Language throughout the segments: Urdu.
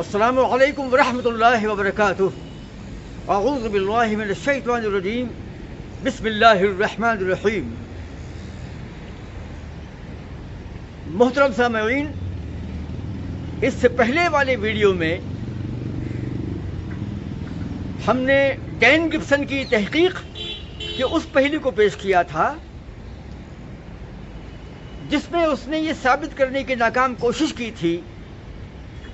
السلام علیکم ورحمۃ اللہ وبرکاتہ۔ اعوذ باللہ من الشیطان الرجیم، بسم اللہ الرحمن الرحیم۔ محترم سامعین، اس سے پہلے والے ویڈیو میں ہم نے ڈین گبسن کی تحقیق کے اس پہلو کو پیش کیا تھا جس میں اس نے یہ ثابت کرنے کی ناکام کوشش کی تھی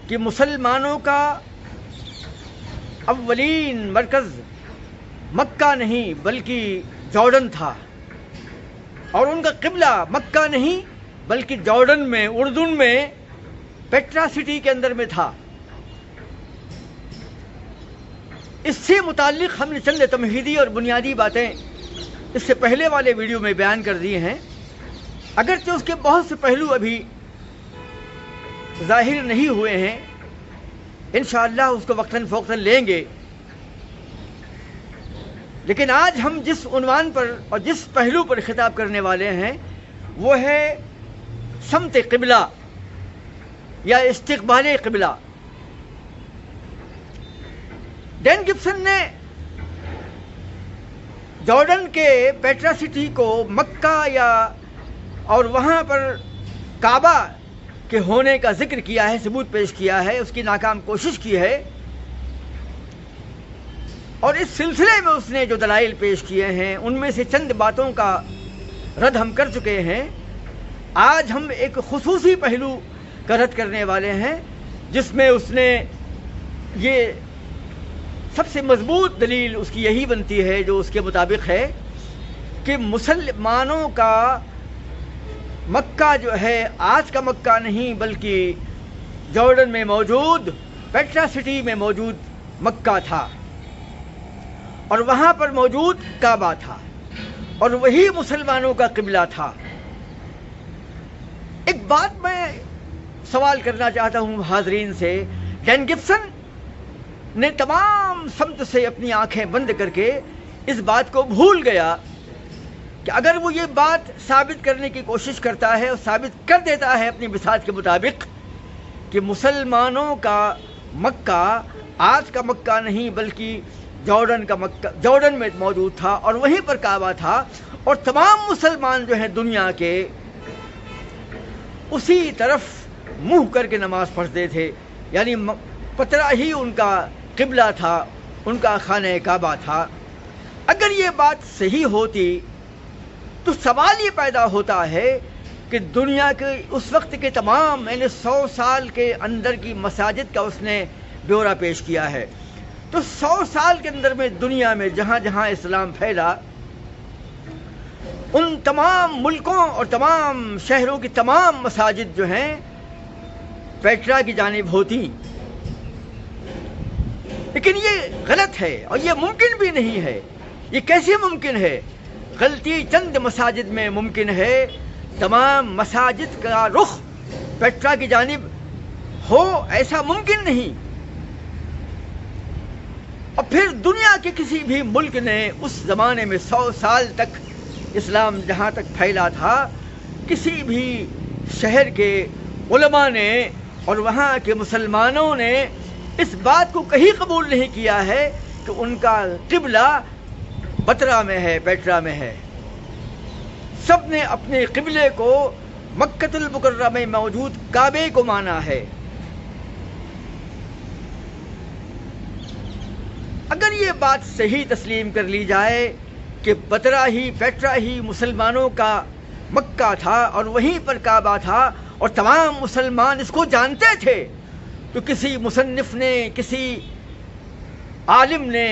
کہ مسلمانوں کا اولین مرکز مکہ نہیں بلکہ جارڈن تھا، اور ان کا قبلہ مکہ نہیں بلکہ جارڈن میں، اردن میں، پیٹرا سٹی کے اندر میں تھا۔ اس سے متعلق ہم نے چند تمہیدی اور بنیادی باتیں اس سے پہلے والے ویڈیو میں بیان کر دی ہیں، اگرچہ اس کے بہت سے پہلو ابھی ظاہر نہیں ہوئے ہیں۔ انشاءاللہ اس کو وقتاً فوقتاً لیں گے، لیکن آج ہم جس عنوان پر اور جس پہلو پر خطاب کرنے والے ہیں وہ ہے سمت قبلہ یا استقبال قبلہ۔ ڈین گبسن نے جارڈن کے پیٹرا سٹی کو مکہ اور وہاں پر کعبہ کے ہونے کا ذکر کیا ہے، ثبوت پیش کیا ہے، اس کی ناکام کوشش کی ہے، اور اس سلسلے میں اس نے جو دلائل پیش کیے ہیں ان میں سے چند باتوں کا رد ہم کر چکے ہیں۔ آج ہم ایک خصوصی پہلو کا رد کرنے والے ہیں جس میں اس نے یہ سب سے مضبوط دلیل اس کی یہی بنتی ہے جو اس کے مطابق ہے کہ مسلمانوں کا مکہ جو ہے آج کا مکہ نہیں بلکہ جارڈن میں موجود پیٹرا سٹی میں موجود مکہ تھا، اور وہاں پر موجود کعبہ تھا، اور وہی مسلمانوں کا قبلہ تھا۔ ایک بات میں سوال کرنا چاہتا ہوں حاضرین سے، ڈین گبسن نے تمام سمت سے اپنی آنکھیں بند کر کے اس بات کو بھول گیا کہ اگر وہ یہ بات ثابت کرنے کی کوشش کرتا ہے اور ثابت کر دیتا ہے اپنی بساط کے مطابق کہ مسلمانوں کا مکہ آج کا مکہ نہیں بلکہ جارڈن میں موجود تھا، اور وہیں پر کعبہ تھا، اور تمام مسلمان جو ہیں دنیا کے اسی طرف منہ کر کے نماز پڑھتے تھے، یعنی پترا ہی ان کا قبلہ تھا، ان کا خانہ کعبہ تھا۔ اگر یہ بات صحیح ہوتی تو سوال یہ پیدا ہوتا ہے کہ دنیا کے اس وقت کے تمام یعنی 100 سال کے اندر کی مساجد کا اس نے بیورہ پیش کیا ہے، تو 100 سال کے اندر میں دنیا میں جہاں جہاں اسلام پھیلا ان تمام ملکوں اور تمام شہروں کی تمام مساجد جو ہیں پیٹرا کی جانب ہوتی، لیکن یہ غلط ہے اور یہ ممکن بھی نہیں ہے۔ یہ کیسے ممکن ہے؟ غلطی چند مساجد میں ممکن ہے، تمام مساجد کا رخ پیٹرا کی جانب ہو ایسا ممکن نہیں۔ اور پھر دنیا کے کسی بھی ملک نے اس زمانے میں 100 سال تک اسلام جہاں تک پھیلا تھا، کسی بھی شہر کے علماء نے اور وہاں کے مسلمانوں نے اس بات کو کہیں قبول نہیں کیا ہے کہ ان کا قبلہ بترا میں ہے، پیٹرا میں ہے۔ سب نے اپنے قبلے کو مکہ المکرمہ میں موجود کعبے کو مانا ہے۔ اگر یہ بات صحیح تسلیم کر لی جائے کہ بترا ہی پیٹرا ہی مسلمانوں کا مکہ تھا اور وہیں پر کعبہ تھا اور تمام مسلمان اس کو جانتے تھے، تو کسی مصنف نے، کسی عالم نے،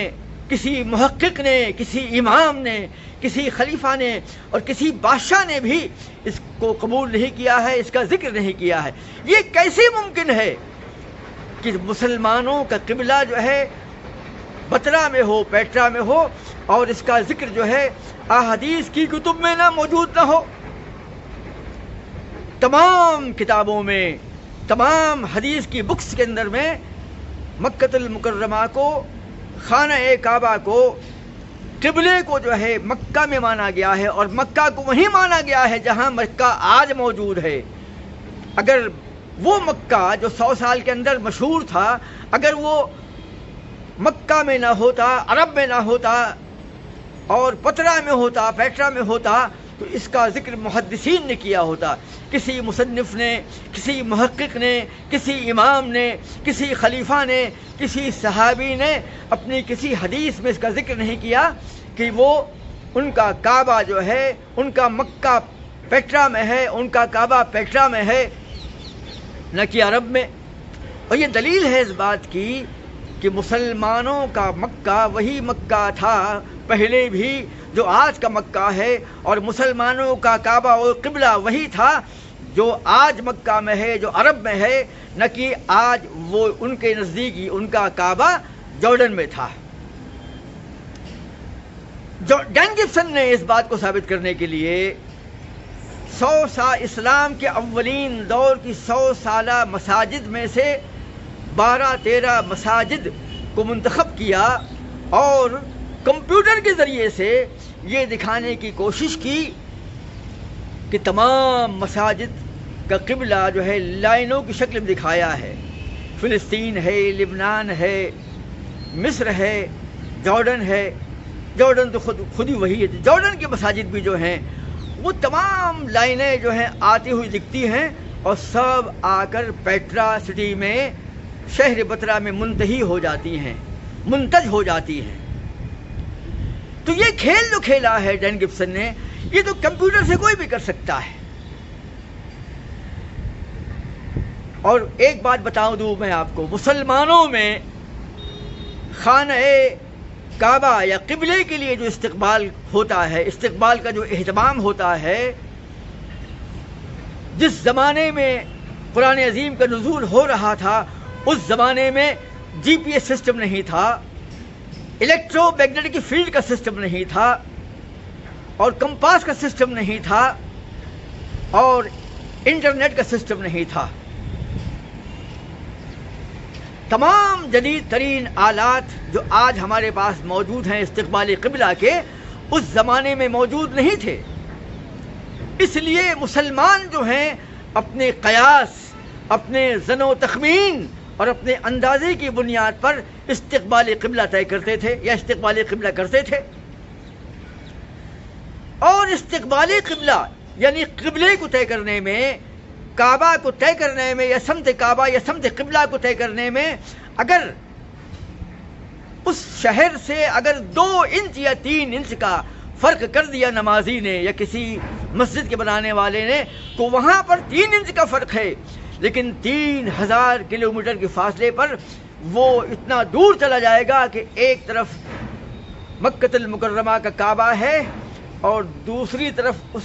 کسی محقق نے، کسی امام نے، کسی خلیفہ نے اور کسی بادشاہ نے بھی اس کو قبول نہیں کیا ہے، اس کا ذکر نہیں کیا ہے۔ یہ کیسے ممکن ہے کہ مسلمانوں کا قبلہ جو ہے بترا میں ہو، پیٹرا میں ہو، اور اس کا ذکر جو ہے احادیث کی کتب میں نہ موجود نہ ہو؟ تمام کتابوں میں، تمام حدیث کی بکس کے اندر میں مکہ المکرمہ کو، خانہ کعبہ کو، قبلے کو جو ہے مکہ میں مانا گیا ہے، اور مکہ کو وہیں مانا گیا ہے جہاں مکہ آج موجود ہے۔ اگر وہ مکہ جو 100 سال کے اندر مشہور تھا، اگر وہ مکہ میں نہ ہوتا، عرب میں نہ ہوتا اور پترا میں ہوتا، پیٹرا میں ہوتا، تو اس کا ذکر محدثین نے کیا ہوتا، کسی مصنف نے، کسی محقق نے، کسی امام نے، کسی خلیفہ نے، کسی صحابی نے اپنی کسی حدیث میں اس کا ذکر نہیں کیا کہ وہ ان کا کعبہ جو ہے ان کا مکہ پیٹرا میں ہے، ان کا کعبہ پیٹرا میں ہے، نہ کہ عرب میں۔ اور یہ دلیل ہے اس بات کی کہ مسلمانوں کا مکہ وہی مکہ تھا پہلے بھی جو آج کا مکہ ہے، اور مسلمانوں کا کعبہ اور قبلہ وہی تھا جو آج مکہ میں ہے، جو عرب میں ہے، نہ کہ آج وہ ان کے نزدیک ان کا کعبہ جارڈن میں تھا۔ ڈین گبسن نے اس بات کو ثابت کرنے کے لیے 100 سال اسلام کے اولین دور کی 100 سالہ مساجد میں سے 12-13 مساجد کو منتخب کیا اور کمپیوٹر کے ذریعے سے یہ دکھانے کی کوشش کی کہ تمام مساجد کا قبلہ جو ہے لائنوں کی شکل میں دکھایا ہے۔ فلسطین ہے، لبنان ہے، مصر ہے، جارڈن ہے۔ جارڈن تو خود ہی وہی ہے۔ جارڈن کی مساجد بھی جو ہیں وہ تمام لائنیں جو ہیں آتی ہوئی دکھتی ہیں اور سب آ کر پیٹرا سٹی میں، شہر بترا میں منتہی ہو جاتی ہیں، منتج ہو جاتی ہیں۔ تو یہ کھیل جو کھیلا ہے ڈین گبسن نے، یہ تو کمپیوٹر سے کوئی بھی کر سکتا ہے۔ اور ایک بات بتاؤں دوں میں آپ کو، مسلمانوں میں خانہ کعبہ یا قبلے کے لیے جو استقبال ہوتا ہے، استقبال کا جو اہتمام ہوتا ہے، جس زمانے میں قرآن عظیم کا نزول ہو رہا تھا اس زمانے میں جی پی ایس سسٹم نہیں تھا، الیکٹرو میگنیٹک فیلڈ کا سسٹم نہیں تھا، اور کمپاس کا سسٹم نہیں تھا، اور انٹرنیٹ کا سسٹم نہیں تھا۔ تمام جدید ترین آلات جو آج ہمارے پاس موجود ہیں استقبال قبلہ کے، اس زمانے میں موجود نہیں تھے۔ اس لیے مسلمان جو ہیں اپنے قیاس، اپنے ظن و تخمین اور اپنے اندازے کی بنیاد پر استقبال قبلہ طے کرتے تھے یا استقبال قبلہ کرتے تھے۔ اور استقبال قبلہ یعنی قبلے کو طے کرنے میں، کعبہ کو طے کرنے میں، یا سمت کعبہ یا سمت قبلہ کو طے کرنے میں، اگر اس شہر سے اگر 2 انچ یا 3 انچ کا فرق کر دیا نمازی نے یا کسی مسجد کے بنانے والے نے، تو وہاں پر 3 انچ کا فرق ہے، لیکن 3000 کلومیٹر کے فاصلے پر وہ اتنا دور چلا جائے گا کہ ایک طرف مکہ المکرمہ کا کعبہ ہے اور دوسری طرف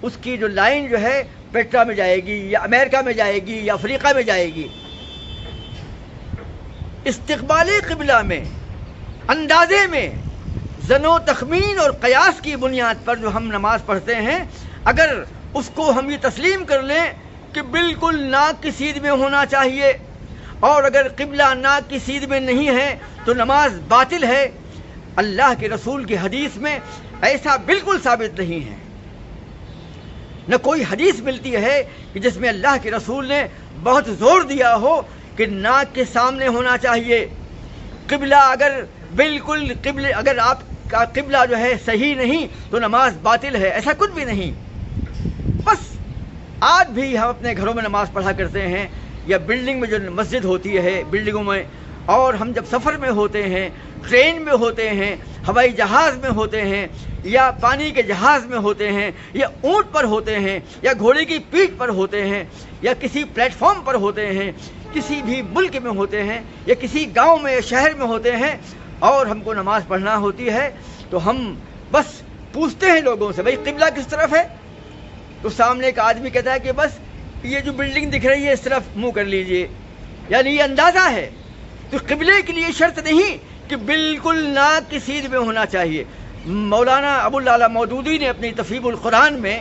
اس کی جو لائن جو ہے پیٹرا میں جائے گی یا امریکہ میں جائے گی یا افریقہ میں جائے گی۔ استقبال قبلہ میں، اندازے میں، ظن و تخمین اور قیاس کی بنیاد پر جو ہم نماز پڑھتے ہیں، اگر اس کو ہم یہ تسلیم کر لیں کہ بالکل ناک کی سیدھ میں ہونا چاہیے، اور اگر قبلہ ناک کی سیدھ میں نہیں ہے تو نماز باطل ہے، اللہ کے رسول کی حدیث میں ایسا بالکل ثابت نہیں ہے۔ نہ کوئی حدیث ملتی ہے کہ جس میں اللہ کے رسول نے بہت زور دیا ہو کہ ناک کے سامنے ہونا چاہیے۔ قبلہ اگر بالکل اگر آپ کا قبلہ جو ہے صحیح نہیں تو نماز باطل ہے، ایسا کچھ بھی نہیں۔ بس آج بھی ہم اپنے گھروں میں نماز پڑھا کرتے ہیں، یا بلڈنگ میں جو مسجد ہوتی ہے بلڈنگوں میں، اور ہم جب سفر میں ہوتے ہیں، ٹرین میں ہوتے ہیں، ہوائی جہاز میں ہوتے ہیں، یا پانی کے جہاز میں ہوتے ہیں، یا اونٹ پر ہوتے ہیں، یا گھوڑے کی پیٹھ پر ہوتے ہیں، یا کسی پلیٹ فارم پر ہوتے ہیں، کسی بھی ملک میں ہوتے ہیں، یا کسی گاؤں میں یا شہر میں ہوتے ہیں، اور ہم کو نماز پڑھنا ہوتی ہے، تو ہم بس پوچھتے ہیں لوگوں سے، بھائی قبلہ کس طرف ہے؟ تو سامنے ایک آدمی کہتا ہے کہ بس یہ جو بلڈنگ دکھ رہی ہے اس طرف منہ کر لیجئے، یعنی یہ اندازہ ہے۔ تو قبلے کے لیے شرط نہیں کہ بالکل ناک کی سیدھ میں ہونا چاہیے۔ مولانا ابو العلا مودودی نے اپنی تفہیم القرآن میں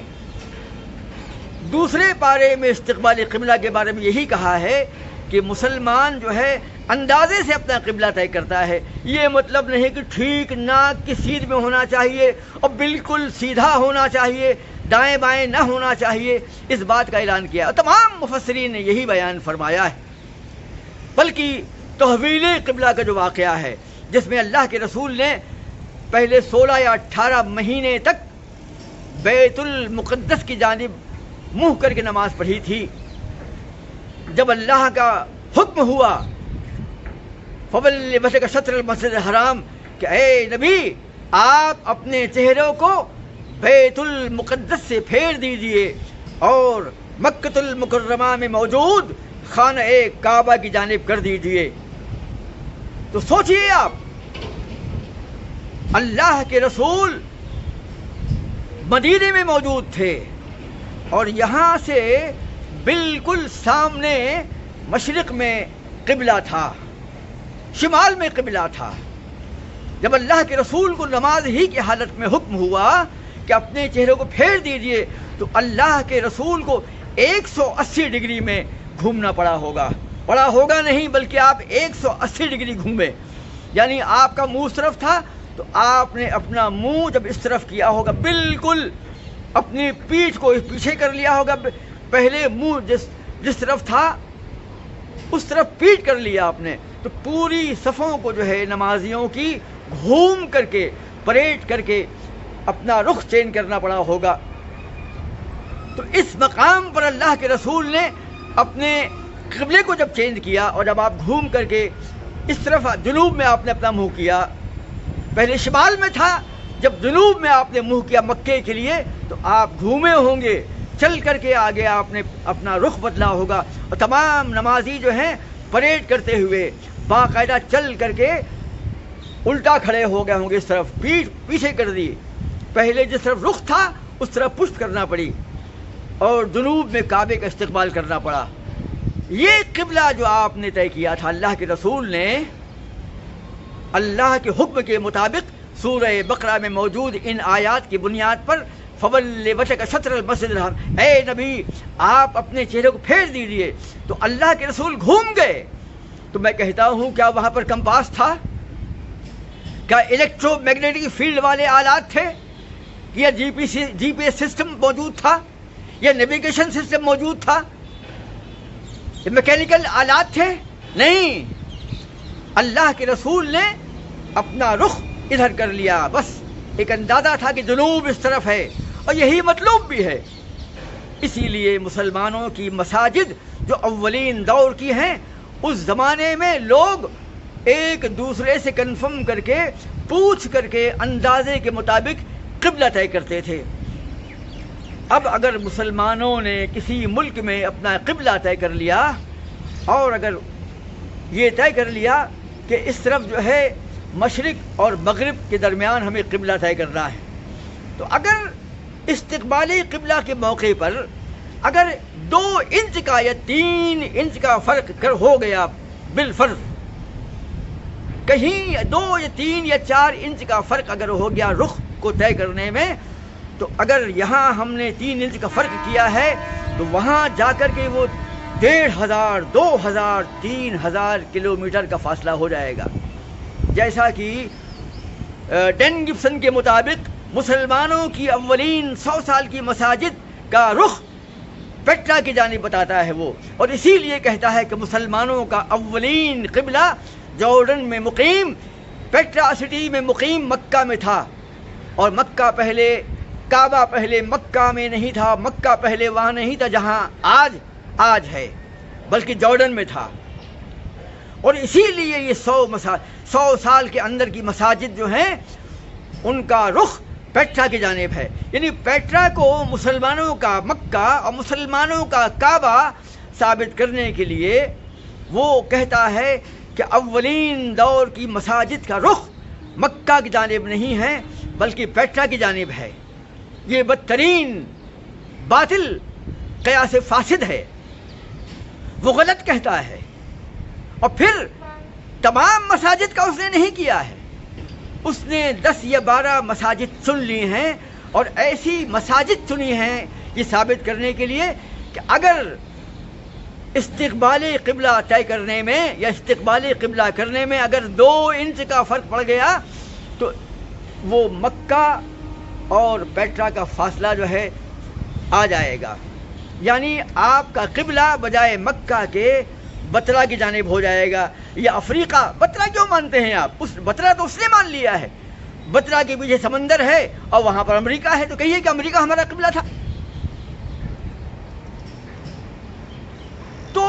دوسرے پارے میں استقبال قبلہ کے بارے میں یہی کہا ہے کہ مسلمان جو ہے اندازے سے اپنا قبلہ طے کرتا ہے۔ یہ مطلب نہیں کہ ٹھیک ناک کی سیدھ میں ہونا چاہیے اور بالکل سیدھا ہونا چاہیے، دائیں بائیں نہ ہونا چاہیے، اس بات کا اعلان کیا، اور تمام مفسرین نے یہی بیان فرمایا ہے۔ بلکہ تحویل قبلہ کا جو واقعہ ہے، جس میں اللہ کے رسول نے پہلے 16 یا 18 مہینے تک بیت المقدس کی جانب منہ کر کے نماز پڑھی تھی، جب اللہ کا حکم ہوا فَوَلِّ وَجْهَكَ شَطْرَ الْمَسْجِدِ الْحَرَامِ کہ اے نبی آپ اپنے چہروں کو بیت المقدس سے پھیر دیجئے اور مکۃ المکرمہ میں موجود خانہ کعبہ کی جانب کر دیجئے۔ تو سوچئے آپ، اللہ کے رسول مدینے میں موجود تھے اور یہاں سے بالکل سامنے مشرق میں قبلہ تھا، شمال میں قبلہ تھا۔ جب اللہ کے رسول کو نماز ہی کی حالت میں حکم ہوا کہ اپنے چہرے کو پھیر دیجئے، تو اللہ کے رسول کو 180 ڈگری میں گھومنا پڑا ہوگا نہیں بلکہ آپ 180 ڈگری گھومے، یعنی آپ کا منہ اس طرف تھا تو آپ نے اپنا منہ جب اس طرف کیا ہوگا، بالکل اپنی پیٹھ کو پیچھے کر لیا ہوگا، پہلے منہ جس طرف تھا اس طرف پیٹ کر لیا آپ نے، تو پوری صفوں کو جو ہے نمازیوں کی گھوم کر کے پریڈ کر کے اپنا رخ چینج کرنا پڑا ہوگا۔ تو اس مقام پر اللہ کے رسول نے اپنے قبلے کو جب چینج کیا اور جب آپ گھوم کر کے اس طرف جنوب میں آپ نے اپنا منہ کیا، پہلے شمال میں تھا، جب جنوب میں آپ نے منہ کیا مکے کے لیے تو آپ گھومے ہوں گے، چل کر کے آگے آپ نے اپنا رخ بدلا ہوگا، اور تمام نمازی جو ہیں پریڈ کرتے ہوئے باقاعدہ چل کر کے الٹا کھڑے ہو گئے ہوں گے، اس طرف پیٹھ پیچھے کر دی، پہلے جس طرف رخ تھا اس طرف پشت کرنا پڑی اور جنوب میں کعبے کا استقبال کرنا پڑا۔ یہ قبلہ جو آپ نے طے کیا تھا، اللہ کے رسول نے اللہ کے حکم کے مطابق سورہ بقرہ میں موجود ان آیات کی بنیاد پر فَوَلِّ وَجْهَكَ شَطْرَ الْمَسْجِدِ الْحَرَامِ، اے نبی آپ اپنے چہرے کو پھیر دیجئے، تو اللہ کے رسول گھوم گئے۔ تو میں کہتا ہوں کیا وہاں پر کمپاس تھا؟ کیا الیکٹرو میگنیٹک فیلڈ والے آلات تھے؟ یا جی پی ایس سسٹم موجود تھا؟ یا نیویگیشن سسٹم موجود تھا؟ یہ میکینیکل آلات تھے؟ نہیں، اللہ کے رسول نے اپنا رخ ادھر کر لیا، بس ایک اندازہ تھا کہ جنوب اس طرف ہے اور یہی مطلوب بھی ہے۔ اسی لیے مسلمانوں کی مساجد جو اولین دور کی ہیں، اس زمانے میں لوگ ایک دوسرے سے کنفرم کر کے پوچھ کر کے اندازے کے مطابق قبلہ طے کرتے تھے۔ اب اگر مسلمانوں نے کسی ملک میں اپنا قبلہ طے کر لیا اور اگر یہ طے کر لیا کہ اس طرف جو ہے مشرق اور مغرب کے درمیان ہمیں قبلہ طے کرنا ہے، تو اگر استقبالی قبلہ کے موقع پر اگر 2 انچ کا یا 3 انچ کا فرق ہو گیا بالفرض، کہیں 2 یا 3 یا 4 انچ کا فرق اگر ہو گیا رخ کو طے کرنے میں، تو اگر یہاں ہم نے 3 انچ کا فرق کیا ہے تو وہاں جا کر کے وہ 1500 2000 3000 کلومیٹر کا فاصلہ ہو جائے گا۔ جیسا کہ ڈین گبسن کے مطابق مسلمانوں کی اولین 100 سال کی مساجد کا رخ پیٹرا کی جانب بتاتا ہے وہ، اور اسی لیے کہتا ہے کہ مسلمانوں کا اولین قبلہ جارڈن میں مقیم، پیٹرا سٹی میں مقیم مکہ میں تھا، اور مکہ پہلے کعبہ پہلے مکہ میں نہیں تھا، مکہ پہلے وہاں نہیں تھا جہاں آج ہے، بلکہ جارڈن میں تھا۔ اور اسی لیے یہ 100 سال کے اندر کی مساجد جو ہیں ان کا رخ پیٹرا کی جانب ہے، یعنی پیٹرا کو مسلمانوں کا مکہ اور مسلمانوں کا کعبہ ثابت کرنے کے لیے وہ کہتا ہے کہ اولین دور کی مساجد کا رخ مکہ کی جانب نہیں ہے بلکہ پیٹرا کی جانب ہے۔ یہ بدترین باطل قیاس فاسد ہے، وہ غلط کہتا ہے، اور پھر تمام مساجد کا اس نے نہیں کیا ہے، اس نے 10 یا 12 مساجد چن لی ہیں، اور ایسی مساجد چنی ہیں یہ ثابت کرنے کے لیے کہ اگر استقبالی قبلہ طے کرنے میں یا استقبالی قبلہ کرنے میں اگر 2 انچ کا فرق پڑ گیا تو وہ مکہ اور پیٹرا کا فاصلہ جو ہے آ جائے گا، یعنی آپ کا قبلہ بجائے مکہ کے بترا کی جانب ہو جائے گا. یا افریقہ، بترا کیوں مانتے ہیں آپ؟ اس بترا تو اس نے مان لیا ہے، بترا کے پیچھے سمندر ہے اور وہاں پر امریکہ ہے، تو کہیے کہ امریکہ ہمارا قبلہ تھا. تو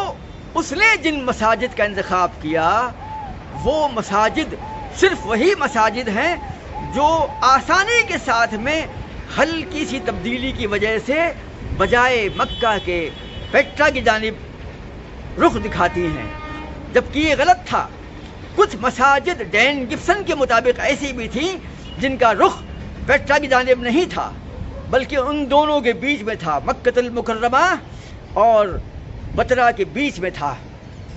اس نے جن مساجد کا انتخاب کیا وہ مساجد صرف وہی مساجد ہیں جو آسانی کے ساتھ میں ہلکی سی تبدیلی کی وجہ سے بجائے مکہ کے پیٹرا کی جانب رخ دکھاتی ہیں، جبکہ یہ غلط تھا. کچھ مساجد ڈین گبسن کے مطابق ایسی بھی تھیں جن کا رخ پیٹرا کی جانب نہیں تھا بلکہ ان دونوں کے بیچ میں تھا، مکۃ المکرمہ اور بترا کے بیچ میں تھا.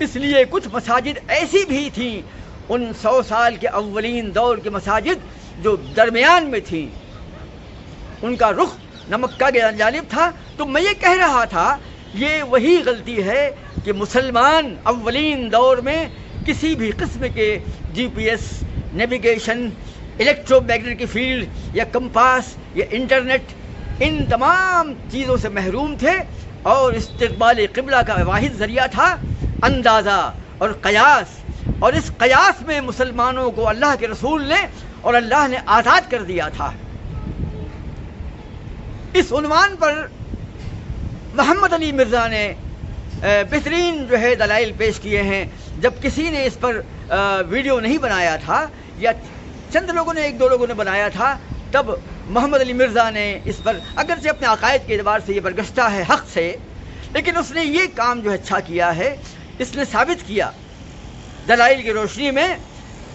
اس لیے کچھ مساجد ایسی بھی تھیں، ان 100 سال کے اولین دور کے مساجد جو درمیان میں تھیں، ان کا رخ نہ مکہ کی جانب تھا. تو میں یہ کہہ رہا تھا یہ وہی غلطی ہے کہ مسلمان اولین دور میں کسی بھی قسم کے G P S, navigation, electro magnetic کی فیلڈ یا کمپاس یا انٹرنیٹ، ان تمام چیزوں سے محروم تھے، اور استقبال قبلہ کا واحد ذریعہ تھا اندازہ اور قیاس. اور اس قیاس میں مسلمانوں کو اللہ کے رسول نے اور اللہ نے آزاد کر دیا تھا. اس عنوان پر محمد علی مرزا نے بہترین دلائل پیش کیے ہیں. جب کسی نے اس پر ویڈیو نہیں بنایا تھا یا چند لوگوں نے، 1-2 لوگوں نے بنایا تھا، تب محمد علی مرزا نے اس پر، اگرچہ اپنے عقائد کے اعتبار سے یہ برگشتہ ہے حق سے، لیکن اس نے یہ کام اچھا کیا ہے. اس نے ثابت کیا دلائل کی روشنی میں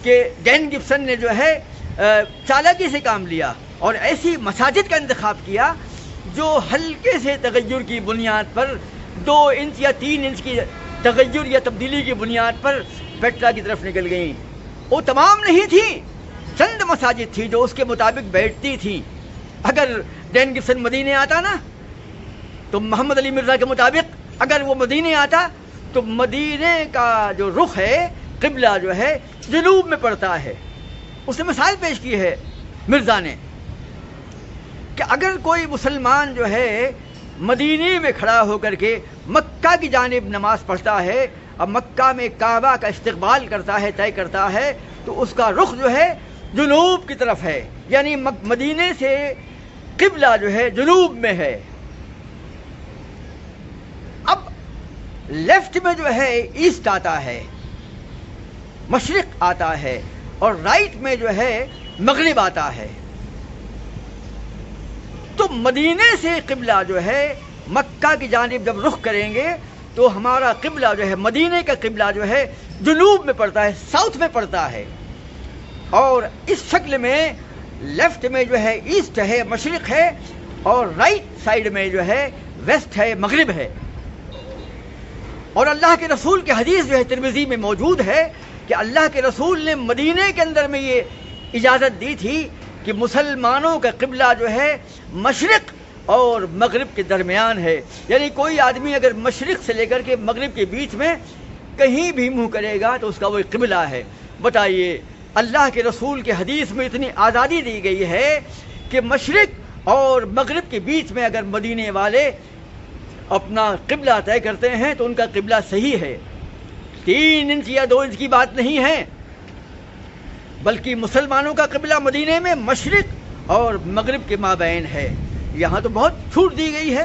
کہ ڈین گبسن نے چالاکی سے کام لیا اور ایسی مساجد کا انتخاب کیا جو ہلکے سے تغیر کی بنیاد پر 2 انچ یا 3 انچ کی تغیر یا تبدیلی کی بنیاد پر پیٹرا کی طرف نکل گئیں. وہ تمام نہیں تھی، چند مساجد تھی جو اس کے مطابق بیٹھتی تھی. اگر ڈین گبسن مدینے آتا نا تو محمد علی مرزا کے مطابق اگر وہ مدینے آتا تو مدینے کا جو رخ ہے، قبلہ جنوب میں پڑتا ہے. اس نے مثال پیش کی ہے مرزا نے کہ اگر کوئی مسلمان مدینے میں کھڑا ہو کر کے مکہ کی جانب نماز پڑھتا ہے اور مکہ میں کعبہ کا استقبال کرتا ہے، طے کرتا ہے، تو اس کا رخ جنوب کی طرف ہے، یعنی مدینے سے قبلہ جنوب میں ہے. اب لیفٹ میں ایسٹ آتا ہے، مشرق آتا ہے، اور رائٹ میں مغرب آتا ہے. تو مدینے سے قبلہ مکہ کی جانب جب رخ کریں گے تو ہمارا قبلہ مدینے کا قبلہ جنوب میں پڑتا ہے، ساؤتھ میں پڑتا ہے. اور اس شکل میں لیفٹ میں ایسٹ ہے، مشرق ہے، اور رائٹ سائیڈ میں ویسٹ ہے، مغرب ہے. اور اللہ کے رسول کے حدیث ترمذی میں موجود ہے کہ اللہ کے رسول نے مدینے کے اندر میں یہ اجازت دی تھی کہ مسلمانوں کا قبلہ مشرق اور مغرب کے درمیان ہے. یعنی کوئی آدمی اگر مشرق سے لے کر کے مغرب کے بیچ میں کہیں بھی منہ کرے گا تو اس کا وہ قبلہ ہے. بتائیے، اللہ کے رسول کے حدیث میں اتنی آزادی دی گئی ہے کہ مشرق اور مغرب کے بیچ میں اگر مدینے والے اپنا قبلہ طے کرتے ہیں تو ان کا قبلہ صحیح ہے. 3 انچ یا 2 انچ کی بات نہیں ہے، بلکہ مسلمانوں کا قبلہ مدینے میں مشرق اور مغرب کے مابین ہے. یہاں تو بہت چھوٹ دی گئی ہے،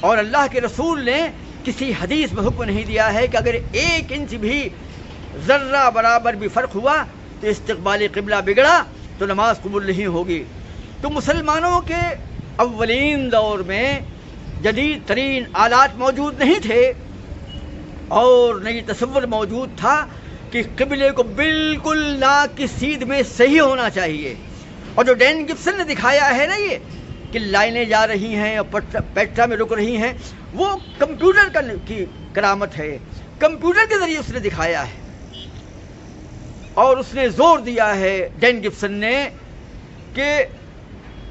اور اللہ کے رسول نے کسی حدیث میں حکم نہیں دیا ہے کہ اگر 1 انچ بھی ذرہ برابر بھی فرق ہوا تو استقبال قبلہ بگڑا تو نماز قبول نہیں ہوگی. تو مسلمانوں کے اولین دور میں جدید ترین آلات موجود نہیں تھے، اور نہ یہ تصور موجود تھا کہ قبلے کو بالکل ناک کی سیدھ میں صحیح ہونا چاہیے. اور جو ڈین گبسن نے دکھایا ہے نا یہ کہ لائنیں جا رہی ہیں اور پیٹرا میں رک رہی ہیں، وہ کمپیوٹر کی کرامت ہے. کمپیوٹر کے ذریعے اس نے دکھایا ہے، اور اس نے زور دیا ہے ڈین گبسن نے کہ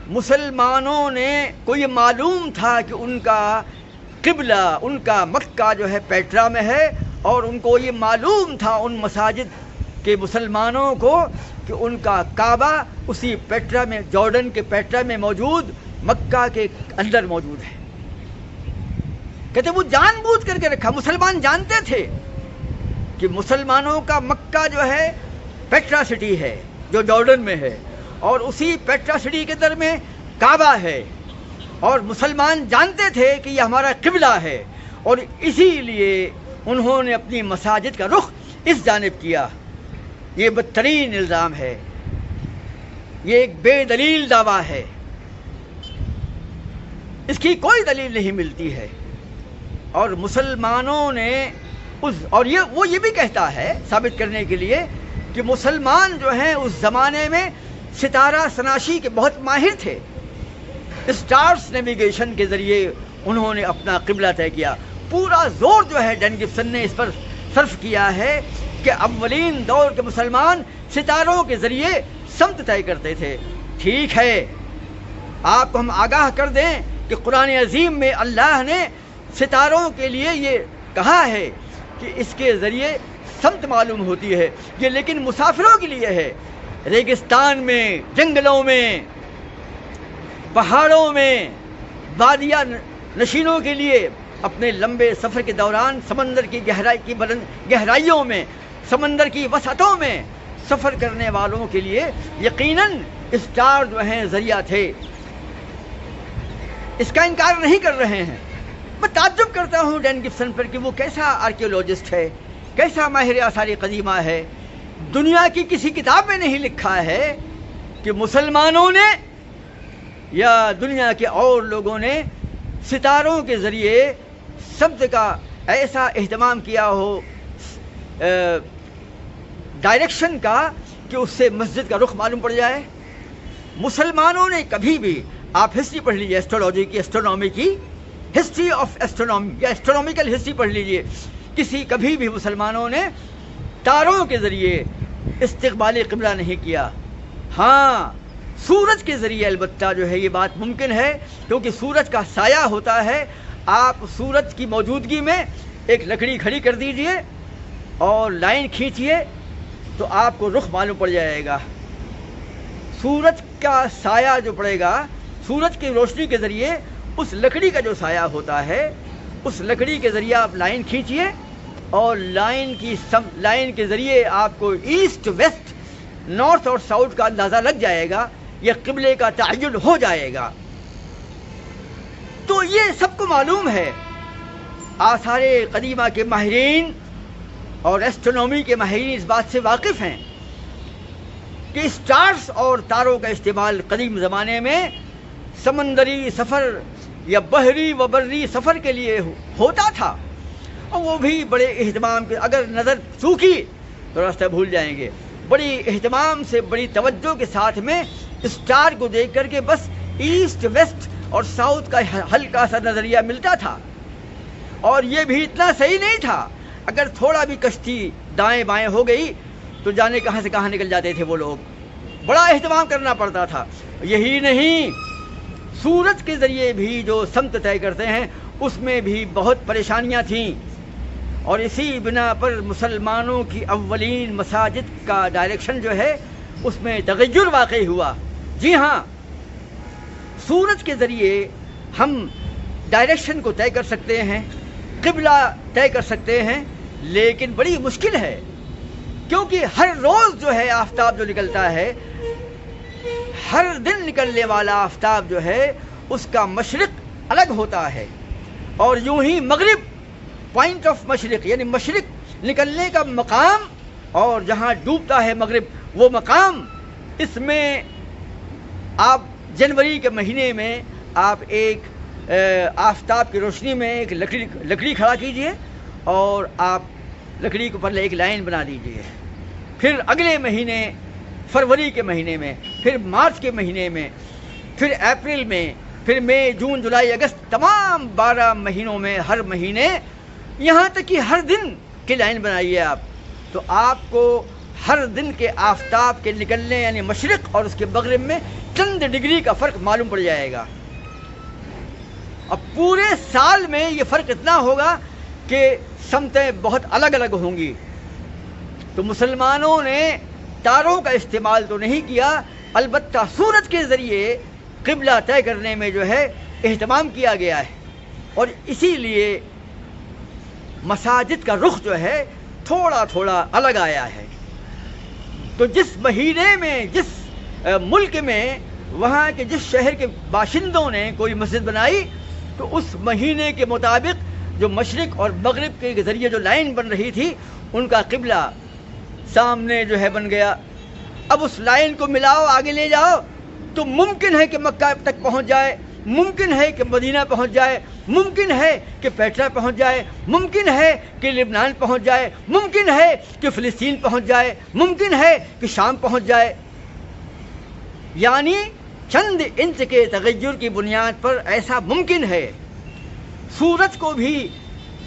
مسلمانوں نے کو یہ معلوم تھا کہ ان کا قبلہ، ان کا مکہ پیٹرا میں ہے، اور ان کو یہ معلوم تھا ان مساجد کے مسلمانوں کو کہ ان کا کعبہ اسی پیٹرا میں، جارڈن کے پیٹرا میں موجود مکہ کے اندر موجود ہے. کہتے وہ جان بوجھ کر کے رکھا. مسلمان جانتے تھے کہ مسلمانوں کا مکہ جو ہے پیٹرا سٹی ہے جو جارڈن میں ہے, اور اسی پیٹرا سٹی کے در میں کعبہ ہے, اور مسلمان جانتے تھے کہ یہ ہمارا قبلہ ہے, اور اسی لیے انہوں نے اپنی مساجد کا رخ اس جانب کیا. یہ بدترین الزام ہے, یہ ایک بے دلیل دعویٰ ہے, اس کی کوئی دلیل نہیں ملتی ہے. اور مسلمانوں نے اور وہ یہ بھی کہتا ہے ثابت کرنے کے لیے کہ مسلمان جو ہیں اس زمانے میں ستارہ شناسی کے بہت ماہر تھے. اسٹارز نیویگیشن کے ذریعے انہوں نے اپنا قبلہ طے کیا. پورا زور جو ہے ڈین گبسن نے اس پر صرف کیا ہے کہ اولین دور کے مسلمان ستاروں کے ذریعے سمت طے کرتے تھے. ٹھیک ہے, آپ کو ہم آگاہ کر دیں کہ قرآن عظیم میں اللہ نے ستاروں کے لیے یہ کہا ہے کہ اس کے ذریعے سمت معلوم ہوتی ہے. یہ لیکن مسافروں کے لیے ہے, ریگستان میں, جنگلوں میں, پہاڑوں میں, وادیاں نشینوں کے لیے اپنے لمبے سفر کے دوران سمندر کی گہرائیوں میں, سمندر کی وسعتوں میں سفر کرنے والوں کے لیے یقیناً اسٹار جو ہیں ذریعہ تھے. اس کا انکار نہیں کر رہے ہیں. میں تعجب کرتا ہوں ڈین گبسن پر کہ وہ کیسا آرکیولوجسٹ ہے, کیسا ماہر آثار قدیمہ ہے. دنیا کی کسی کتاب میں نہیں لکھا ہے کہ مسلمانوں نے یا دنیا کے اور لوگوں نے ستاروں کے ذریعے سمت کا ایسا اہتمام کیا ہو, ڈائریکشن کا, کہ اس سے مسجد کا رخ معلوم پڑ جائے. مسلمانوں نے کبھی بھی, آپ ہسٹری پڑھ لیجیے ایسٹرولوجی کی, ایسٹرونومی کی, ہسٹری آف ایسٹرونومی یا ایسٹرونومیکل ہسٹری پڑھ لیجیے. کبھی بھی مسلمانوں نے تاروں کے ذریعے استقبال قبلہ نہیں کیا. ہاں, سورج کے ذریعے البتہ جو ہے یہ بات ممکن ہے, کیونکہ سورج کا سایہ ہوتا ہے. آپ سورج کی موجودگی میں ایک لکڑی کھڑی کر دیجئے اور لائن کھینچیے تو آپ کو رخ معلوم پڑ جائے گا. سورج کا سایہ جو پڑے گا, سورج کی روشنی کے ذریعے اس لکڑی کا جو سایہ ہوتا ہے, اس لکڑی کے ذریعے آپ لائن کھینچیے اور لائن کے ذریعے آپ کو ایسٹ ویسٹ, نارتھ اور ساؤتھ کا اندازہ لگ جائے گا, یہ قبلے کا تعین ہو جائے گا. تو یہ سب کو معلوم ہے. آثار قدیمہ کے ماہرین اور ایسٹرونومی کے ماہرین اس بات سے واقف ہیں کہ اسٹارز اور تاروں کا استعمال قدیم زمانے میں سمندری سفر یا بحری و بری سفر کے لیے ہوتا تھا, اور وہ بھی بڑے اہتمام کے, اگر نظر چوکی تو راستہ بھول جائیں گے. بڑی اہتمام سے, بڑی توجہ کے ساتھ میں اسٹار کو دیکھ کر کے بس ایسٹ ویسٹ اور ساؤتھ کا ہلکا سا نظریہ ملتا تھا. اور یہ بھی اتنا صحیح نہیں تھا, اگر تھوڑا بھی کشتی دائیں بائیں ہو گئی تو جانے کہاں سے کہاں نکل جاتے تھے وہ لوگ. بڑا اہتمام کرنا پڑتا تھا. یہی نہیں, سورج کے ذریعے بھی جو سمت طے کرتے ہیں اس میں بھی بہت پریشانیاں تھیں, اور اسی بنا پر مسلمانوں کی اولین مساجد کا ڈائریکشن جو ہے اس میں تغیر واقع ہوا. جی ہاں, سورج کے ذریعے ہم ڈائریکشن کو طے کر سکتے ہیں, قبلہ طے کر سکتے ہیں, لیکن بڑی مشکل ہے, کیونکہ ہر روز جو ہے آفتاب جو نکلتا ہے, ہر دن نکلنے والا آفتاب جو ہے اس کا مشرق الگ ہوتا ہے, اور یوں ہی مغرب, پوائنٹ آف مشرق یعنی مشرق نکلنے کا مقام, اور جہاں ڈوبتا ہے مغرب وہ مقام. اس میں آپ جنوری کے مہینے میں آپ ایک آفتاب کی روشنی میں ایک لکڑی کھڑا کیجئے اور آپ لکڑی کے اوپر ایک لائن بنا دیجئے. پھر اگلے مہینے فروری کے مہینے میں, پھر مارچ کے مہینے میں, پھر اپریل میں, پھر مئی, جون, جولائی, اگست, تمام 12 مہینوں میں ہر مہینے, یہاں تک کہ ہر دن کی لائن بنائیے آپ, تو آپ کو ہر دن کے آفتاب کے نکلنے یعنی مشرق اور اس کے مغرب میں چند ڈگری کا فرق معلوم پڑ جائے گا. اب پورے سال میں یہ فرق اتنا ہوگا کہ سمتیں بہت الگ الگ ہوں گی. تو مسلمانوں نے تاروں کا استعمال تو نہیں کیا, البتہ سورج کے ذریعے قبلہ طے کرنے میں جو ہے اہتمام کیا گیا ہے، اور اسی لیے مساجد کا رخ جو ہے تھوڑا تھوڑا الگ آیا ہے۔ تو جس مہینے میں، جس ملک میں، وہاں کے جس شہر کے باشندوں نے کوئی مسجد بنائی، تو اس مہینے کے مطابق جو مشرق اور مغرب کے ذریعے جو لائن بن رہی تھی، ان کا قبلہ سامنے جو ہے بن گیا۔ اب اس لائن کو ملاؤ، آگے لے جاؤ، تو ممکن ہے کہ مکہ تک پہنچ جائے، ممکن ہے کہ مدینہ پہنچ جائے، ممکن ہے کہ پیٹرا پہنچ جائے، ممکن ہے کہ لبنان پہنچ جائے، ممکن ہے کہ فلسطین پہنچ جائے، ممکن ہے کہ شام پہنچ جائے۔ یعنی چند انچ کے تغیر کی بنیاد پر ایسا ممکن ہے۔ سورج کو بھی،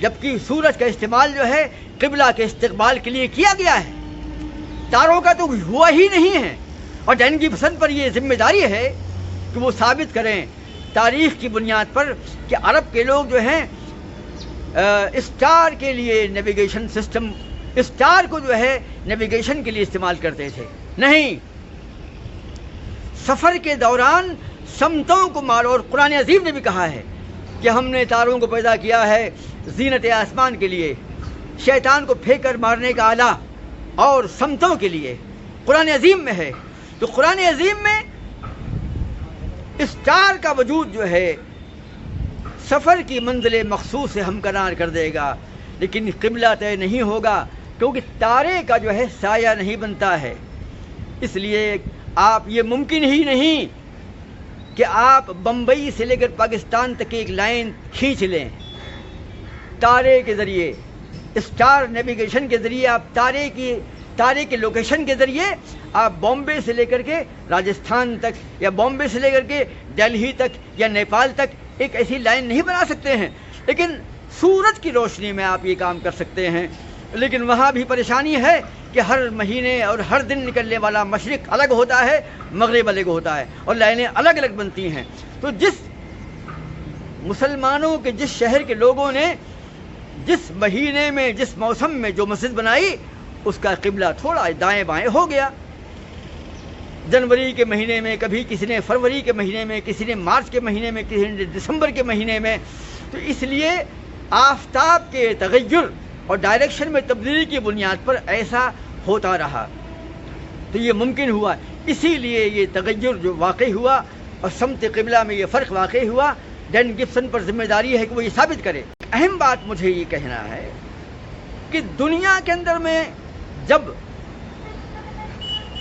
جبکہ سورج کا استعمال جو ہے قبلہ کے استقبال کے لیے کیا گیا ہے، تاروں کا تو ہوا ہی نہیں ہے، اور ڈین کی پسند پر یہ ذمہ داری ہے کہ وہ ثابت کریں تاریخ کی بنیاد پر کہ عرب کے لوگ جو ہیں اسٹار کے لیے نیویگیشن سسٹم، اسٹار کو جو ہے نیویگیشن کے لیے استعمال کرتے تھے۔ نہیں، سفر کے دوران سمتوں کو مارو، اور قرآن عظیم نے بھی کہا ہے کہ ہم نے تاروں کو پیدا کیا ہے زینت آسمان کے لیے، شیطان کو پھینک کر مارنے کا آلہ، اور سمتوں کے لیے قرآن عظیم میں ہے۔ تو قرآن عظیم میں اسٹار کا وجود جو ہے سفر کی منزل مخصوص سے ہمکنار کر دے گا، لیکن قبلہ طے نہیں ہوگا، کیونکہ تارے کا جو ہے سایہ نہیں بنتا ہے۔ اس لیے آپ، یہ ممکن ہی نہیں کہ آپ بمبئی سے لے کر پاکستان تک کی ایک لائن کھینچ لیں تارے کے ذریعے، اسٹار نیویگیشن کے ذریعے۔ آپ تارے کے لوکیشن کے ذریعے آپ بامبے سے لے کر کے راجستھان تک، یا بامبے سے لے کر کے دہلی تک یا نیپال تک ایک ایسی لائن نہیں بنا سکتے ہیں، لیکن سورج کی روشنی میں آپ یہ کام کر سکتے ہیں۔ لیکن وہاں بھی پریشانی ہے کہ ہر مہینے اور ہر دن نکلنے والا مشرق الگ ہوتا ہے، مغرب الگ ہوتا ہے، اور لائنیں الگ الگ بنتی ہیں۔ تو جس مسلمانوں کے، جس شہر کے لوگوں نے جس مہینے میں، جس موسم میں جو مسجد بنائی، اس کا قبلہ تھوڑا دائیں بائیں ہو گیا۔ جنوری کے مہینے میں، کبھی کسی نے فروری کے مہینے میں، کسی نے مارچ کے مہینے میں، کسی نے دسمبر کے مہینے میں۔ تو اس لیے آفتاب کے تغیر اور ڈائریکشن میں تبدیلی کی بنیاد پر ایسا ہوتا رہا، تو یہ ممکن ہوا۔ اسی لیے یہ تغیر جو واقع ہوا اور سمت قبلہ میں یہ فرق واقع ہوا، ڈین گبسن پر ذمہ داری ہے کہ وہ یہ ثابت کرے۔ اہم بات مجھے یہ کہنا ہے کہ دنیا کے اندر میں جب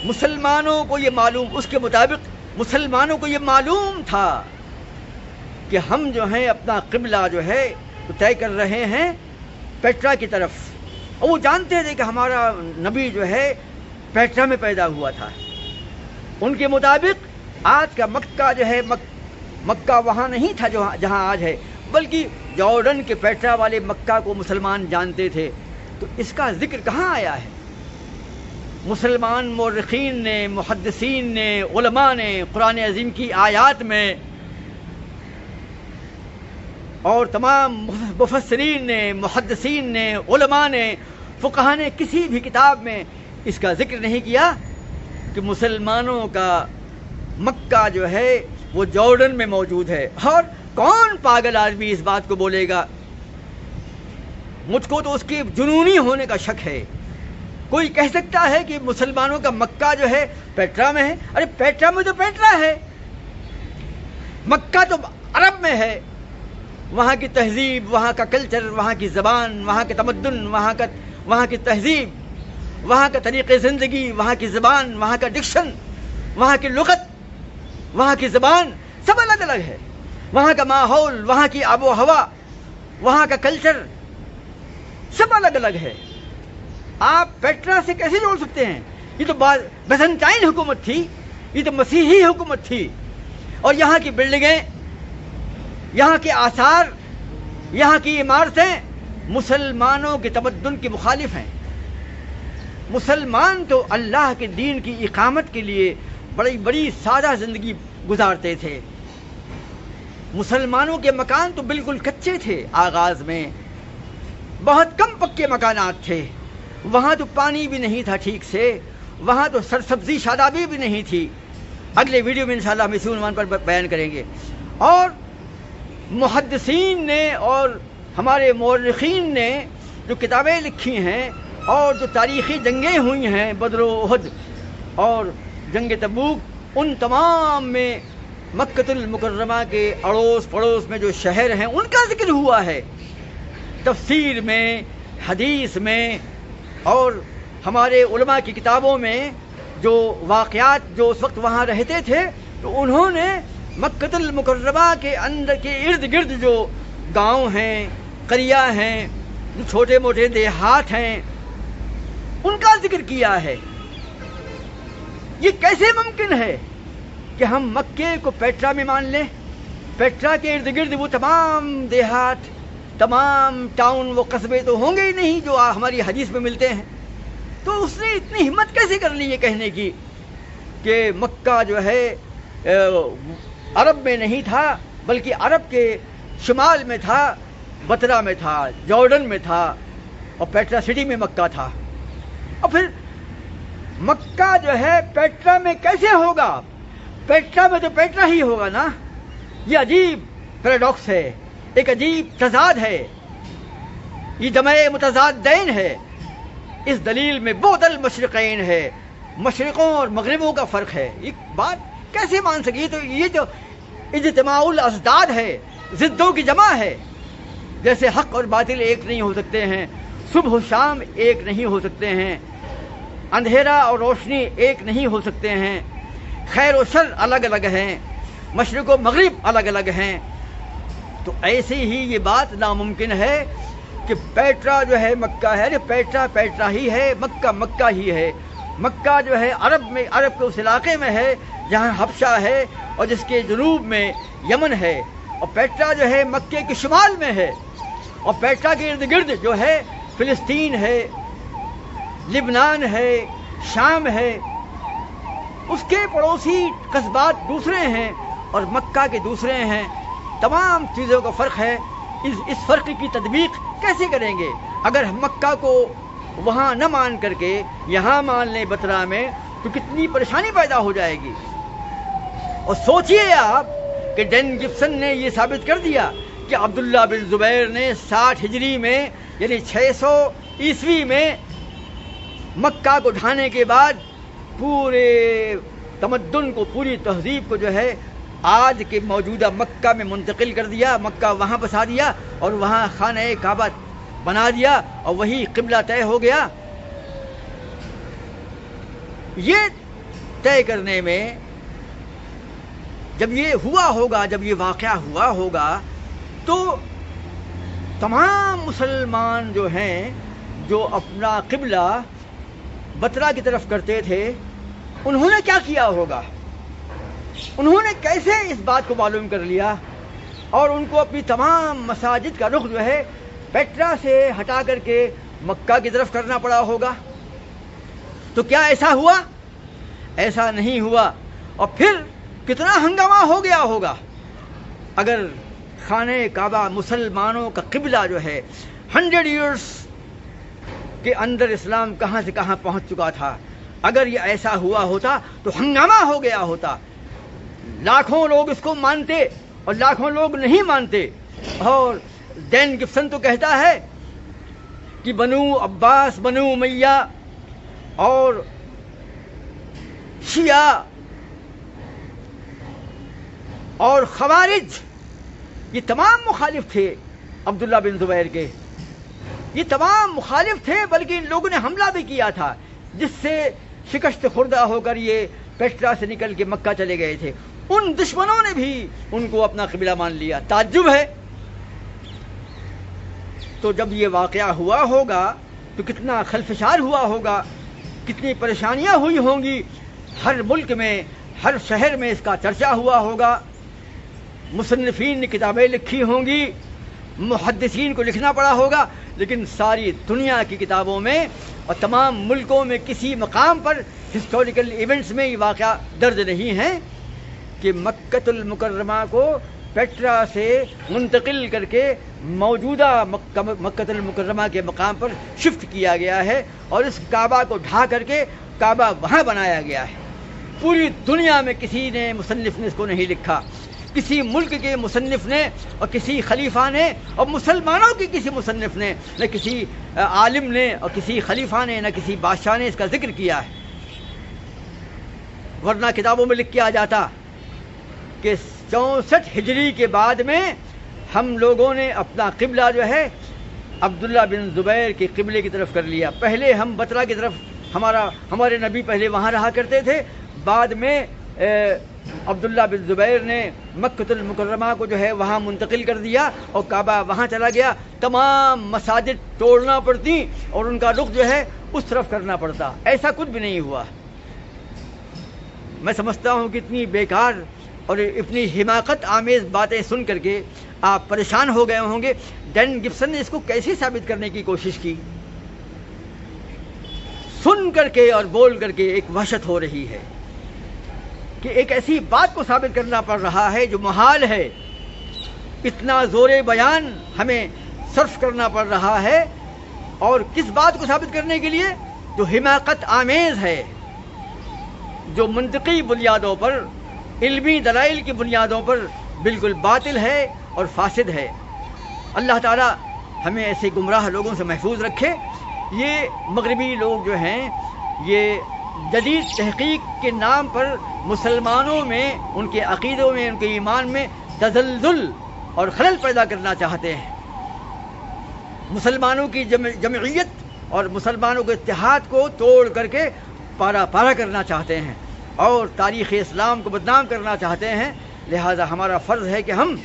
مسلمانوں کو یہ معلوم، اس کے مطابق مسلمانوں کو یہ معلوم تھا کہ ہم جو ہیں اپنا قبلہ جو ہے طے کر رہے ہیں پیٹرا کی طرف، اور وہ جانتے تھے کہ ہمارا نبی جو ہے پیٹرا میں پیدا ہوا تھا۔ ان کے مطابق آج کا مکہ جو ہے، مکہ وہاں نہیں تھا جہاں آج ہے، بلکہ جارڈن کے پیٹرا والے مکہ کو مسلمان جانتے تھے۔ تو اس کا ذکر کہاں آیا ہے؟ مسلمان مورخین نے، محدثین نے، علماء نے قرآن عظیم کی آیات میں، اور تمام مفسرین نے، محدثین نے، علماء نے، فقہاء نے کسی بھی کتاب میں اس کا ذکر نہیں کیا کہ مسلمانوں کا مکہ جو ہے وہ جارڈن میں موجود ہے۔ اور کون پاگل آدمی اس بات کو بولے گا؟ مجھ کو تو اس کے جنونی ہونے کا شک ہے۔ کوئی کہہ سکتا ہے کہ مسلمانوں کا مکہ جو ہے پیٹرا میں ہے؟ ارے پیٹرا میں تو پیٹرا ہے، مکہ تو عرب میں ہے۔ وہاں کی تہذیب، وہاں کا کلچر، وہاں کی زبان، وہاں کے تمدن، وہاں کی تہذیب، وہاں کا طریقہ زندگی، وہاں کی زبان، وہاں کا ڈکشن، وہاں کی لغت، وہاں کی زبان سب الگ الگ ہے۔ وہاں کا ماحول، وہاں کی آب و ہوا، وہاں کا کلچر سب الگ الگ ہے۔ آپ پیٹرا سے کیسے جوڑ سکتے ہیں؟ یہ تو بیزنٹائن حکومت تھی، یہ تو مسیحی حکومت تھی، اور یہاں کی بلڈنگیں، یہاں کے آثار، یہاں کی عمارتیں مسلمانوں کے تمدن کی مخالف ہیں۔ مسلمان تو اللہ کے دین کی اقامت کے لیے بڑی سادہ زندگی گزارتے تھے۔ مسلمانوں کے مکان تو بالکل کچے تھے، آغاز میں بہت کم پکے مکانات تھے، وہاں تو پانی بھی نہیں تھا ٹھیک سے، وہاں تو سرسبزی شادابی بھی نہیں تھی، اگلے ویڈیو میں انشاءاللہ ہم اسی عنوان پر بیان کریں گے. اور محدثین نے اور ہمارے مورخین نے جو کتابیں لکھی ہیں اور جو تاریخی جنگیں ہوئی ہیں بدر و احد اور جنگ تبوک، ان تمام میں مکۃ المکرمہ کے اڑوس پڑوس میں جو شہر ہیں ان کا ذکر ہوا ہے. تفسیر میں، حدیث میں اور ہمارے علماء کی کتابوں میں جو واقعات جو اس وقت وہاں رہتے تھے تو انہوں نے مکۃ المکرمہ کے اندر کے ارد گرد جو گاؤں ہیں، قریہ ہیں، جو چھوٹے موٹے دیہات ہیں، ان کا ذکر کیا ہے. یہ کیسے ممکن ہے کہ ہم مکے کو پیٹرا میں مان لیں؟ پیٹرا کے ارد گرد وہ تمام دیہات، تمام ٹاؤن، وہ قصبے تو ہوں گے ہی نہیں جو ہماری حدیث میں ملتے ہیں. تو اس نے اتنی ہمت کیسے کر لی یہ کہنے کی کہ مکہ جو ہے عرب میں نہیں تھا بلکہ عرب کے شمال میں تھا، بترا میں تھا، جارڈن میں تھا، اور پیٹرا سٹی میں مکہ تھا. اور پھر مکہ جو ہے پیٹرا میں کیسے ہوگا؟ پیٹرا میں تو پیٹرا ہی ہوگا نا. یہ عجیب پیراڈاکس ہے، ایک عجیب تضاد ہے، یہ جمع متضادین ہے. اس دلیل میں بعد المشرقین ہے، مشرقوں اور مغربوں کا فرق ہے. یہ بات کیسے مان سکے؟ تو یہ جو اجتماع الازداد ہے، ضدوں کی جمع ہے. جیسے حق اور باطل ایک نہیں ہو سکتے ہیں، صبح و شام ایک نہیں ہو سکتے ہیں، اندھیرا اور روشنی ایک نہیں ہو سکتے ہیں، خیر و شر الگ الگ ہیں، مشرق و مغرب الگ الگ ہیں. تو ایسے ہی یہ بات ناممکن ہے کہ پیٹرا جو ہے مکہ ہے، پیٹرا پیٹرا ہی ہے، مکہ مکہ ہی ہے. مکہ جو ہے عرب میں، عرب کے اس علاقے میں ہے جہاں حبشہ ہے اور جس کے جنوب میں یمن ہے، اور پیٹرا جو ہے مکے کے شمال میں ہے، اور پیٹرا کے ارد گرد جو ہے فلسطین ہے، لبنان ہے، شام ہے. اس کے پڑوسی قصبات دوسرے ہیں اور مکہ کے دوسرے ہیں. تمام چیزوں کا فرق ہے. اس فرق کی تطبیق کیسے کریں گے؟ اگر ہم مکہ کو وہاں نہ مان کر کے یہاں مان لیں بترا میں تو کتنی پریشانی پیدا ہو جائے گی. اور سوچئے آپ کہ ڈین گبسن نے یہ ثابت کر دیا کہ عبداللہ بن زبیر نے 60 ہجری میں یعنی 600 عیسوی میں مکہ کو ڈھانے کے بعد پورے تمدن کو، پوری تہذیب کو جو ہے آج کے موجودہ مکہ میں منتقل کر دیا. مکہ وہاں بسا دیا اور وہاں خانہ کعبہ بنا دیا اور وہی قبلہ طے ہو گیا. یہ طے کرنے میں جب یہ ہوا ہوگا، جب یہ واقعہ ہوا ہوگا تو تمام مسلمان جو ہیں جو اپنا قبلہ بترا کی طرف کرتے تھے انہوں نے کیا کیا ہوگا؟ انہوں نے کیسے اس بات کو معلوم کر لیا اور ان کو اپنی تمام مساجد کا رخ جو ہے پیٹرا سے ہٹا کر کے مکہ کی طرف کرنا پڑا ہوگا؟ تو کیا ایسا ہوا؟ ایسا نہیں ہوا. اور پھر کتنا ہنگامہ ہو گیا ہوگا اگر خانہ کعبہ مسلمانوں کا قبلہ جو ہے 100 ایئرس کے اندر اسلام کہاں سے کہاں پہنچ چکا تھا. اگر یہ ایسا ہوا ہوتا تو ہنگامہ ہو گیا ہوتا. لاکھوں لوگ اس کو مانتے اور لاکھوں لوگ نہیں مانتے. اور ڈین گبسن تو کہتا ہے کہ بنو عباس، بنو امیہ اور شیعہ اور خوارج یہ تمام مخالف تھے عبداللہ بن زبیر کے. یہ تمام مخالف تھے، بلکہ ان لوگوں نے حملہ بھی کیا تھا جس سے شکست خوردہ ہو کر یہ پیٹرا سے نکل کے مکہ چلے گئے تھے. ان دشمنوں نے بھی ان کو اپنا قبلہ مان لیا. تعجب ہے. تو جب یہ واقعہ ہوا ہوگا تو کتنا خلفشار ہوا ہوگا، کتنی پریشانیاں ہوئی ہوں گی. ہر ملک میں، ہر شہر میں اس کا چرچا ہوا ہوگا. مصنفین نے کتابیں لکھی ہوں گی، محدثین کو لکھنا پڑا ہوگا، لیکن ساری دنیا کی کتابوں میں اور تمام ملکوں میں کسی مقام پر ہسٹوریکل ایونٹس میں یہ واقعہ درج نہیں ہے کہ مکۃ المکرمہ کو پیٹرا سے منتقل کر کے موجودہ مکۃ المکرمہ کے مقام پر شفٹ کیا گیا ہے اور اس کعبہ کو ڈھا کر کے کعبہ وہاں بنایا گیا ہے. پوری دنیا میں کسی نے مصنف نے اس کو نہیں لکھا، کسی ملک کے مصنف نے اور کسی خلیفہ نے اور مسلمانوں کے کسی مصنف نے، نہ کسی عالم نے اور کسی خلیفہ نے، نہ کسی بادشاہ نے اس کا ذکر کیا ہے۔ ورنہ کتابوں میں لکھ کے آ جاتا کہ 64 ہجری کے بعد میں ہم لوگوں نے اپنا قبلہ جو ہے عبداللہ بن زبیر کے قبلے کی طرف کر لیا۔ پہلے ہم بطرہ کی طرف، ہمارے نبی پہلے وہاں رہا کرتے تھے، بعد میں عبداللہ بن زبیر نے مکۃ المکرمہ کو جو ہے وہاں منتقل کر دیا اور کعبہ وہاں چلا گیا۔ تمام مساجد توڑنا پڑتی اور ان کا رخ جو ہے اس طرف کرنا پڑتا۔ ایسا کچھ بھی نہیں ہوا۔ میں سمجھتا ہوں کہ اتنی بیکار اور اتنی حماقت آمیز باتیں سن کر کے آپ پریشان ہو گئے ہوں گے۔ ڈین گبسن نے اس کو کیسے ثابت کرنے کی کوشش کی؟ سن کر کے اور بول کر کے ایک وحشت ہو رہی ہے کہ ایک ایسی بات کو ثابت کرنا پڑ رہا ہے جو محال ہے۔ اتنا زور بیان ہمیں صرف کرنا پڑ رہا ہے، اور کس بات کو ثابت کرنے کے لیے؟ جو حماقت آمیز ہے، جو منطقی بنیادوں پر، علمی دلائل کی بنیادوں پر بالکل باطل ہے اور فاسد ہے۔ اللہ تعالی ہمیں ایسے گمراہ لوگوں سے محفوظ رکھے۔ یہ مغربی لوگ جو ہیں یہ جدید تحقیق کے نام پر مسلمانوں میں، ان کے عقیدوں میں، ان کے ایمان میں تزلزل اور خلل پیدا کرنا چاہتے ہیں۔ مسلمانوں کی جمعیت اور مسلمانوں کے اتحاد کو توڑ کر کے پارا پارا کرنا چاہتے ہیں اور تاریخ اسلام کو بدنام کرنا چاہتے ہیں۔ لہذا ہمارا فرض ہے کہ ہم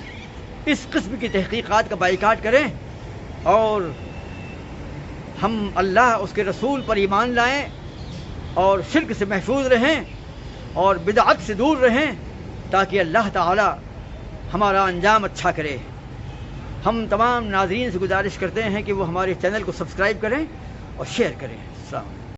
اس قسم کی تحقیقات کا بائیکاٹ کریں اور ہم اللہ اس کے رسول پر ایمان لائیں اور شرک سے محفوظ رہیں اور بدعت سے دور رہیں، تاکہ اللہ تعالی ہمارا انجام اچھا کرے۔ ہم تمام ناظرین سے گزارش کرتے ہیں کہ وہ ہمارے چینل کو سبسکرائب کریں اور شیئر کریں۔ السلام علیکم۔